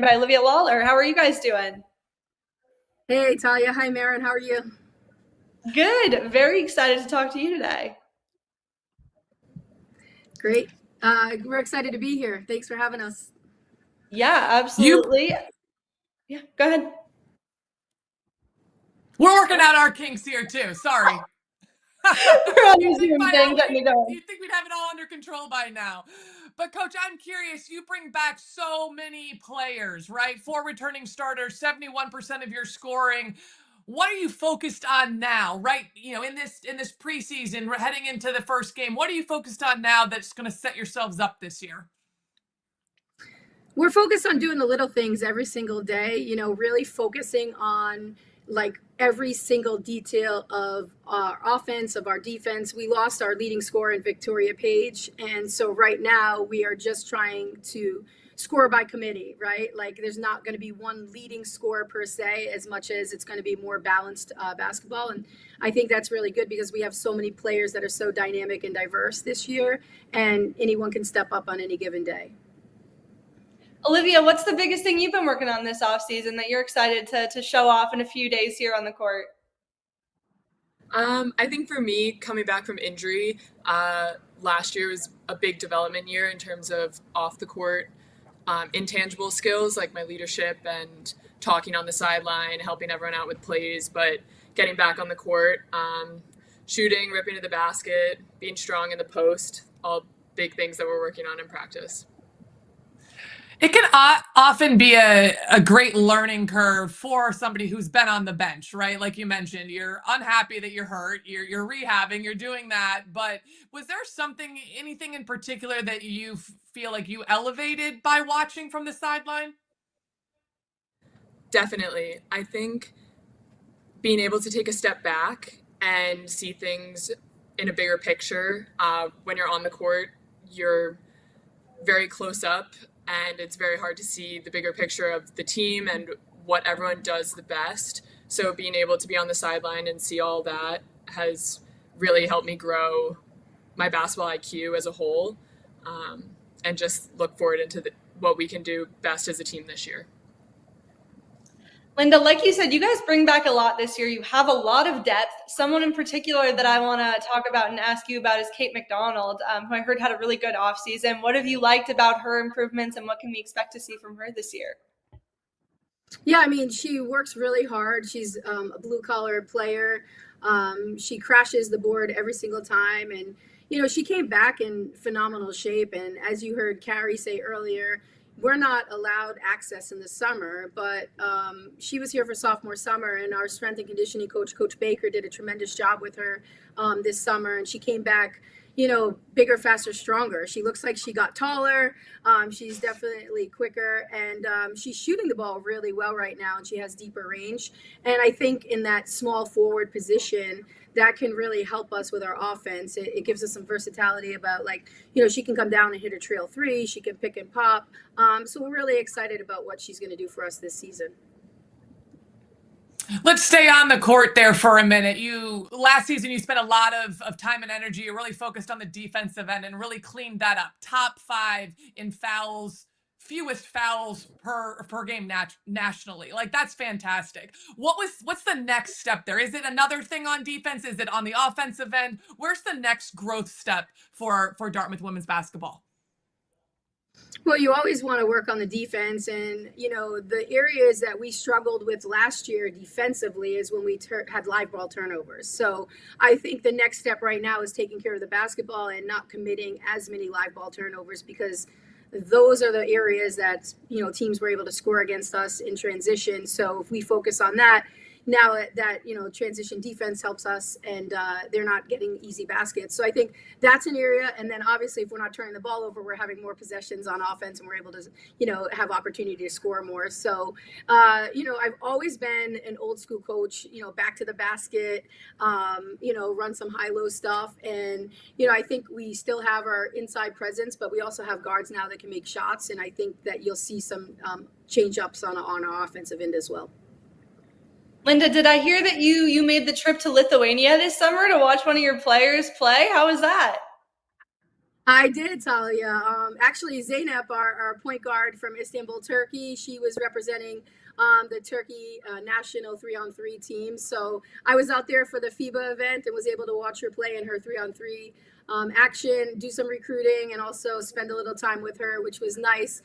by Olivia Lawler. How are you guys doing? Hey, Talia. Hi, Marin. How are you? Good. Very excited to talk to you today. Great. We're excited to be here. Thanks for having us. Yeah, You, absolutely. Yeah, go ahead. we're working out our kinks here too. Sorry. We're on you'd the think Zoom by thing now getting it going. you'd think we'd have it all under control by now. But coach, I'm curious, you bring back so many players, right? 4 returning starters, 71% of your scoring. What are you focused on now, right? In this preseason, we're heading into the first game. What are you focused on now that's going to set yourselves up this year? We're focused on doing the little things every single day, really focusing on like every single detail of our offense, of our defense. We lost our leading scorer in Victoria Page. And so right now we are just trying to score by committee, right? Like there's not going to be one leading scorer per se, as much as it's going to be more balanced basketball. And I think that's really good because we have so many players that are so dynamic and diverse this year, and anyone can step up on any given day. Olivia, what's the biggest thing you've been working on this offseason that you're excited to show off in a few days here on the court? I think for me, coming back from injury, last year was a big development year in terms of off the court, intangible skills like my leadership and talking on the sideline, helping everyone out with plays, but getting back on the court, shooting, ripping to the basket, being strong in the post, all big things that we're working on in practice. It can often be a great learning curve for somebody who's been on the bench, right? Like you mentioned, you're unhappy that you're hurt, you're rehabbing, you're doing that. But was there anything in particular that you feel like you elevated by watching from the sideline? Definitely. I think being able to take a step back and see things in a bigger picture, when you're on the court, you're very close up and it's very hard to see the bigger picture of the team and what everyone does the best. So being able to be on the sideline and see all that has really helped me grow my basketball IQ as a whole, and just look forward into what we can do best as a team this year. Linda, like you said, you guys bring back a lot this year. You have a lot of depth. Someone in particular that I want to talk about and ask you about is Kate McDonald, who I heard had a really good offseason. What have you liked about her improvements, and what can we expect to see from her this year? Yeah, I mean, she works really hard. She's a blue-collar player. She crashes the board every single time. And, she came back in phenomenal shape. And as you heard Carrie say earlier, we're not allowed access in the summer, but she was here for sophomore summer, and our strength and conditioning coach, Coach Baker, did a tremendous job with her this summer, and she came back, bigger, faster, stronger. She looks like she got taller. She's definitely quicker, and she's shooting the ball really well right now, and she has deeper range. And I think in that small forward position, that can really help us with our offense. It gives us some versatility about she can come down and hit a trail three. She can pick and pop. So we're really excited about what she's going to do for us this season. Let's stay on the court there for a minute. Last season, you spent a lot of time and energy. You really focused on the defensive end and really cleaned that up. Top 5 in fouls, fewest fouls per game nationally. Like, that's fantastic. What's the next step there? Is it another thing on defense? Is it on the offensive end? Where's the next growth step for Dartmouth women's basketball? Well, you always want to work on the defense, and the areas that we struggled with last year defensively is when we had live ball turnovers. So I think the next step right now is taking care of the basketball and not committing as many live ball turnovers, because those are the areas that teams were able to score against us in transition. So if we focus on that, now that transition defense helps us, and they're not getting easy baskets. So I think that's an area. And then obviously if we're not turning the ball over, we're having more possessions on offense, and we're able to have opportunity to score more. So I've always been an old school coach, back to the basket, run some high-low stuff. And I think we still have our inside presence, but we also have guards now that can make shots, and I think that you'll see some change ups on our offensive end as well. Linda, did I hear that you made the trip to Lithuania this summer to watch one of your players play? How was that? I did, Talia. Actually, Zeynep, our point guard from Istanbul, Turkey, she was representing the Turkey national 3-on-3 team. So I was out there for the FIBA event and was able to watch her play in her 3-on-3 action, do some recruiting, and also spend a little time with her, which was nice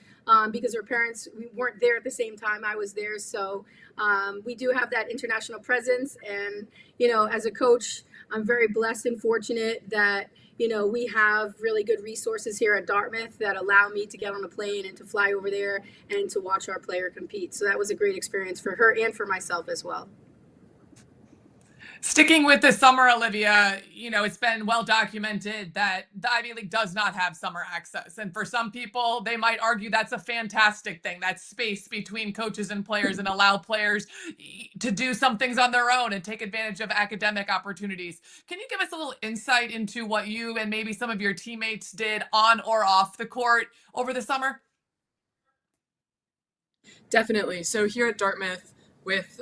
because her parents, we weren't there at the same time I was there. So we do have that international presence. And, as a coach, I'm very blessed and fortunate that we have really good resources here at Dartmouth that allow me to get on a plane and to fly over there and to watch our player compete. So that was a great experience for her and for myself as well. Sticking with the summer, Olivia, it's been well documented that the Ivy League does not have summer access. And for some people, they might argue that's a fantastic thing. That space between coaches and players and allow players to do some things on their own and take advantage of academic opportunities. Can you give us a little insight into what you and maybe some of your teammates did on or off the court over the summer? Definitely. So here at Dartmouth, with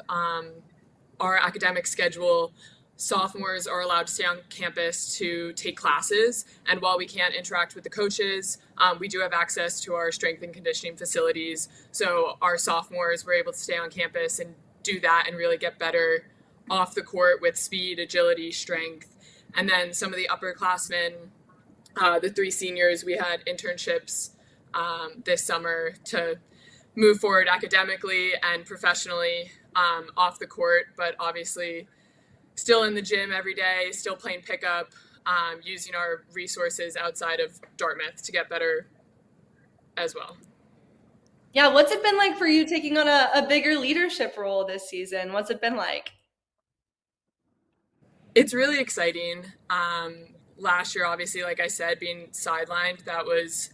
our academic schedule, sophomores are allowed to stay on campus to take classes. And while we can't interact with the coaches, we do have access to our strength and conditioning facilities. So our sophomores were able to stay on campus and do that and really get better off the court with speed, agility, strength. And then some of the upperclassmen, the 3 seniors, we had internships this summer to move forward academically and professionally off the court, but obviously still in the gym every day, still playing pickup, using our resources outside of Dartmouth to get better as well. Yeah, what's it been like for you taking on a bigger leadership role this season? What's it been like? It's really exciting. Last year, obviously, like I said, being sidelined, that was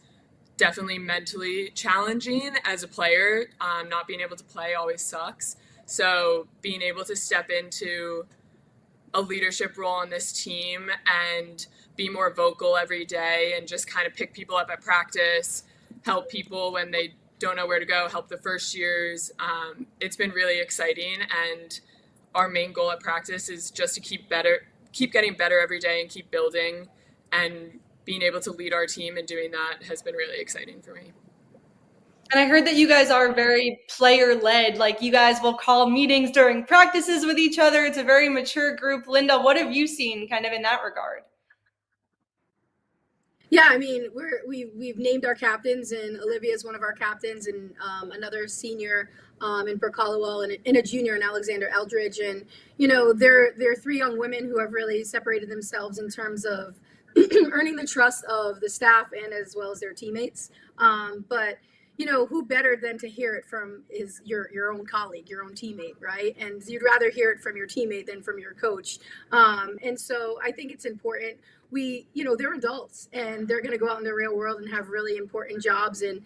definitely mentally challenging as a player. Not being able to play always sucks. So being able to step into a leadership role on this team and be more vocal every day and just kind of pick people up at practice, help people when they don't know where to go, help the first years. It's been really exciting. And our main goal at practice is just to keep getting better every day and keep building, and being able to lead our team and doing that has been really exciting for me. And I heard that you guys are very player-led. Like, you guys will call meetings during practices with each other. It's a very mature group. Linda, what have you seen kind of in that regard? Yeah, I mean, we've named our captains, and Olivia is one of our captains, and another senior in Brooke Hollowell, and a junior in Alexander Eldridge. And they're 3 young women who have really separated themselves in terms of earning the trust of the staff and as well as their teammates. But who better than to hear it from is your own colleague, your own teammate, right? And you'd rather hear it from your teammate than from your coach. And so I think it's important. They're adults and they're going to go out in the real world and have really important jobs. And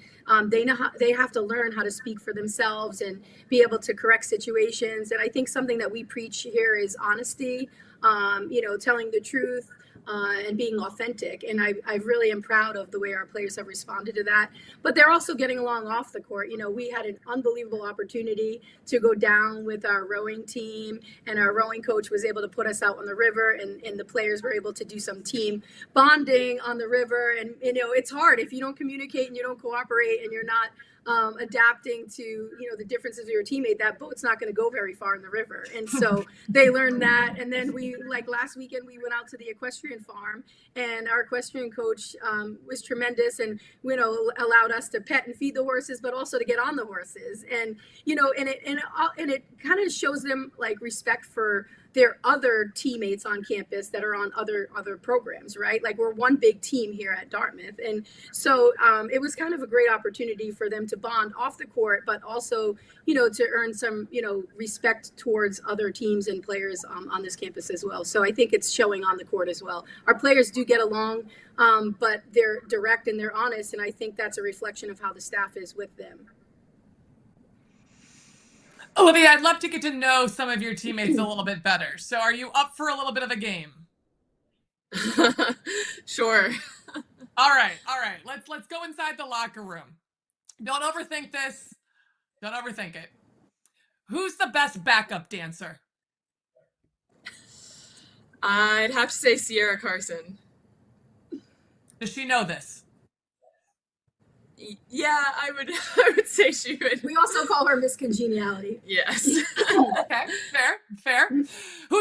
they have to learn how to speak for themselves and be able to correct situations. And I think something that we preach here is honesty, telling the truth, and being authentic. And I really am proud of the way our players have responded to that. But they're also getting along off the court. We had an unbelievable opportunity to go down with our rowing team, and our rowing coach was able to put us out on the river, and the players were able to do some team bonding on the river. And, it's hard if you don't communicate and you don't cooperate and you're not adapting to the differences of your teammate. That boat's not going to go very far in the river. And so they learned that. And then last weekend we went out to the equestrian farm, and our equestrian coach was tremendous, and allowed us to pet and feed the horses, but also to get on the horses. And it kind of shows them respect for their other teammates on campus that are on other programs, right? Like, we're one big team here at Dartmouth. And so it was kind of a great opportunity for them to bond off the court, but also, to earn some, respect towards other teams and players on this campus as well. So I think it's showing on the court as well. Our players do get along, but they're direct and they're honest. And I think that's a reflection of how the staff is with them. Olivia, I'd love to get to know some of your teammates a little bit better. So are you up for a little bit of a game? Sure. All right. Let's go inside the locker room. Don't overthink this. Don't overthink it. Who's the best backup dancer? I'd have to say Sierra Carson. Does she know this? Yeah, I would say she would. We also call her Miss Congeniality. Yes. Okay, fair. Who's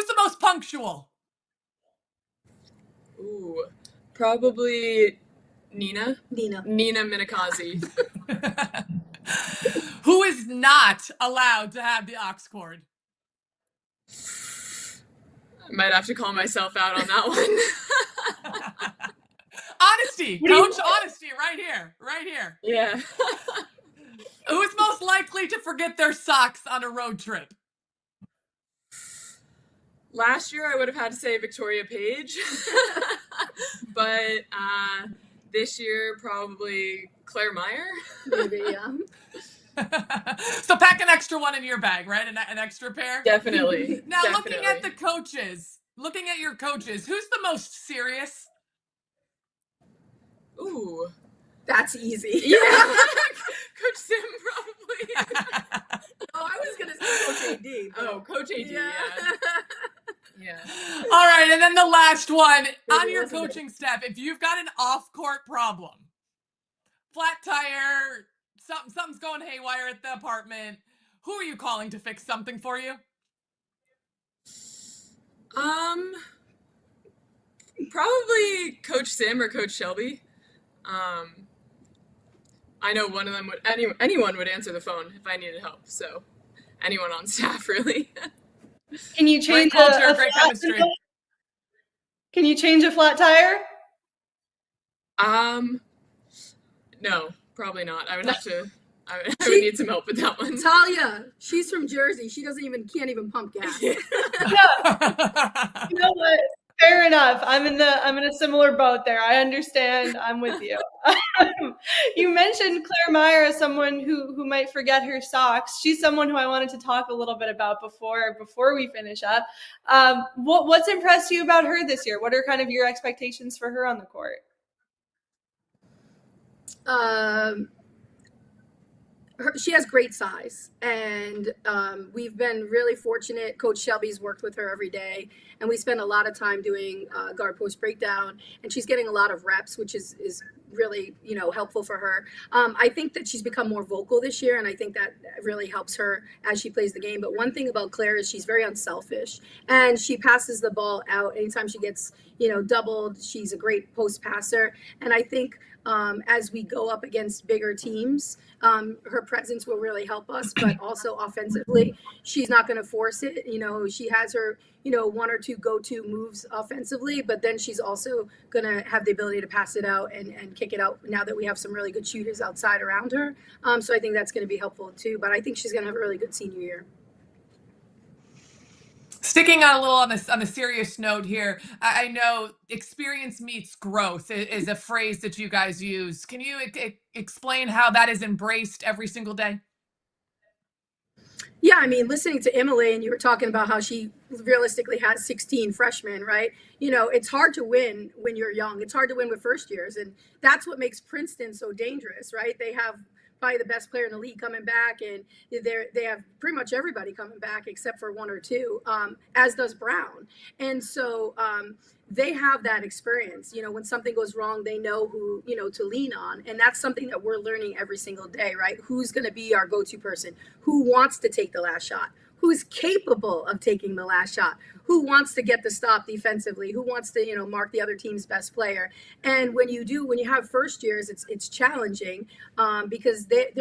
the most punctual? Ooh, probably Nina Nina. Minakazi. Who is not allowed to have the aux cord? I might have to call myself out on that one. Honesty, coach, honesty, right here. Yeah. Who's most likely to forget their socks on a road trip? Last year I would have had to say Victoria Page, but this year probably Claire Meyer. Maybe, yeah. So pack an extra one in your bag, right? An extra pair? Definitely. Now, Definitely. looking at the coaches, looking at your coaches, who's the most serious? Ooh. That's easy. Yeah. Coach Sim, probably. Oh, I was gonna say Coach AD. Oh, Coach AD, yeah. Yeah. All right, and then the last one. On Maybe your listen to coaching staff, if you've got an off-court problem, flat tire, something's going haywire at the apartment, who are you calling to fix something for you? Probably Coach Sim or Coach Shelby. I know one of them would anyone would answer the phone if I needed help. So anyone on staff, really. Can you Great change culture, a great flat chemistry. tire? Can you change a flat tire? No, probably not. I would have to. I would need some help with that one. Talia, she's from Jersey. She can't even pump gas. You know what? Fair enough. I'm in a similar boat there. I understand. I'm with you. You mentioned Claire Meyer as someone who might forget her socks. She's someone who I wanted to talk a little bit about before we finish up. What's impressed you about her this year? What are kind of your expectations for her on the court? She has great size, and we've been really fortunate. Coach Shelby's worked with her every day, and we spend a lot of time doing guard post breakdown, and she's getting a lot of reps, which is really helpful for her. I think that she's become more vocal this year, and I think that really helps her as she plays the game. But one thing about Claire is she's very unselfish, and she passes the ball out anytime she gets doubled. She's a great post passer, and I think as we go up against bigger teams, her presence will really help us. But also offensively, she's not going to force it. She has her one or two go-to moves offensively, but then she's also going to have the ability to pass it out and kick it out now that we have some really good shooters outside around her. So I think that's going to be helpful too. But I think she's going to have a really good senior year. Sticking on a little on the serious note here, I know experience meets growth is a phrase that you guys use. Can you explain how that is embraced every single day? Yeah, I mean, listening to Emily, and you were talking about how she realistically has 16 freshmen, right? It's hard to win when you're young. It's hard to win with first years, and that's what makes Princeton so dangerous, right? They have probably the best player in the league coming back, and they have pretty much everybody coming back except for one or two, as does Brown. And so they have that experience. When something goes wrong, they know who to lean on, and that's something that we're learning every single day, right? Who's going to be our go-to person? Who wants to take the last shot? Who's capable of taking the last shot? Who wants to get the stop defensively? Who wants to, mark the other team's best player? And when you have first years, it's challenging because they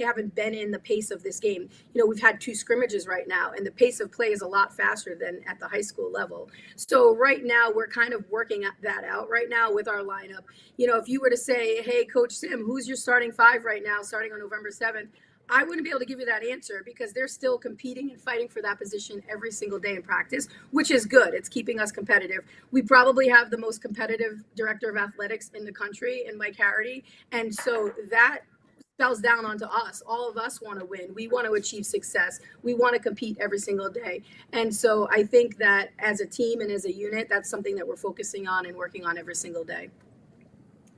haven't been in the pace of this game. We've had 2 scrimmages right now, and the pace of play is a lot faster than at the high school level. So right now we're kind of working that out right now with our lineup. If you were to say, hey, Coach Sim, who's your starting 5 right now, starting on November 7th? I wouldn't be able to give you that answer because they're still competing and fighting for that position every single day in practice, which is good. It's keeping us competitive. We probably have the most competitive director of athletics in the country in Mike Harity. And so that spells down onto us. All of us want to win. We want to achieve success. We want to compete every single day. And so I think that as a team and as a unit, that's something that we're focusing on and working on every single day.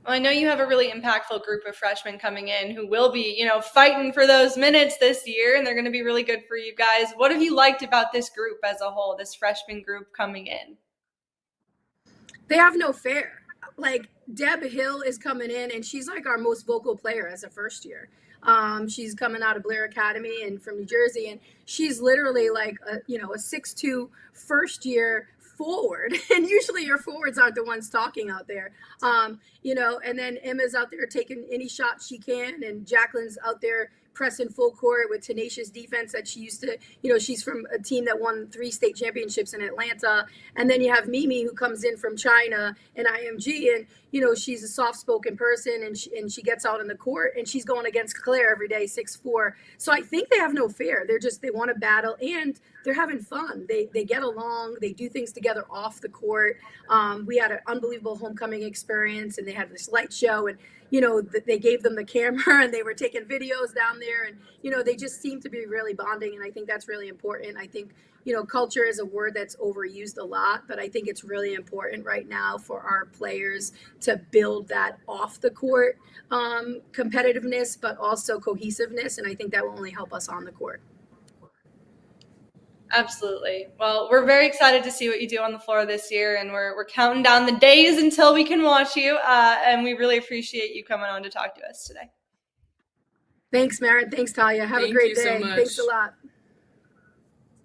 Well, I know you have a really impactful group of freshmen coming in who will be, fighting for those minutes this year, and they're going to be really good for you guys. What have you liked about this group as a whole, this freshman group coming in? They have no fear. Like, Deb Hill is coming in, and she's like our most vocal player as a first year. She's coming out of Blair Academy and from New Jersey, and she's literally like a 6'2" first year forward. And usually your forwards aren't the ones talking out there. And then Emma's out there taking any shot she can, and Jacqueline's out there pressing full court with tenacious defense that she used to, she's from a team that won 3 state championships in Atlanta. And then you have Mimi, who comes in from China and IMG, and she's a soft-spoken person, and she gets out in the court, and she's going against Claire every day, 6'4". So I think they have no fear. They want to battle, and they're having fun. They get along. They do things together off the court. We had an unbelievable homecoming experience, and they had this light show, and they gave them the camera, and they were taking videos down there, and they just seem to be really bonding, and I think that's really important. I think culture is a word that's overused a lot, but I think it's really important right now for our players to build that off the court competitiveness, but also cohesiveness, and I think that will only help us on the court. Absolutely. Well, we're very excited to see what you do on the floor this year, and we're counting down the days until we can watch you, and we really appreciate you coming on to talk to us today. Thanks, Merritt. Thanks, Talia. Have a great day. Thank you so much. Thanks a lot.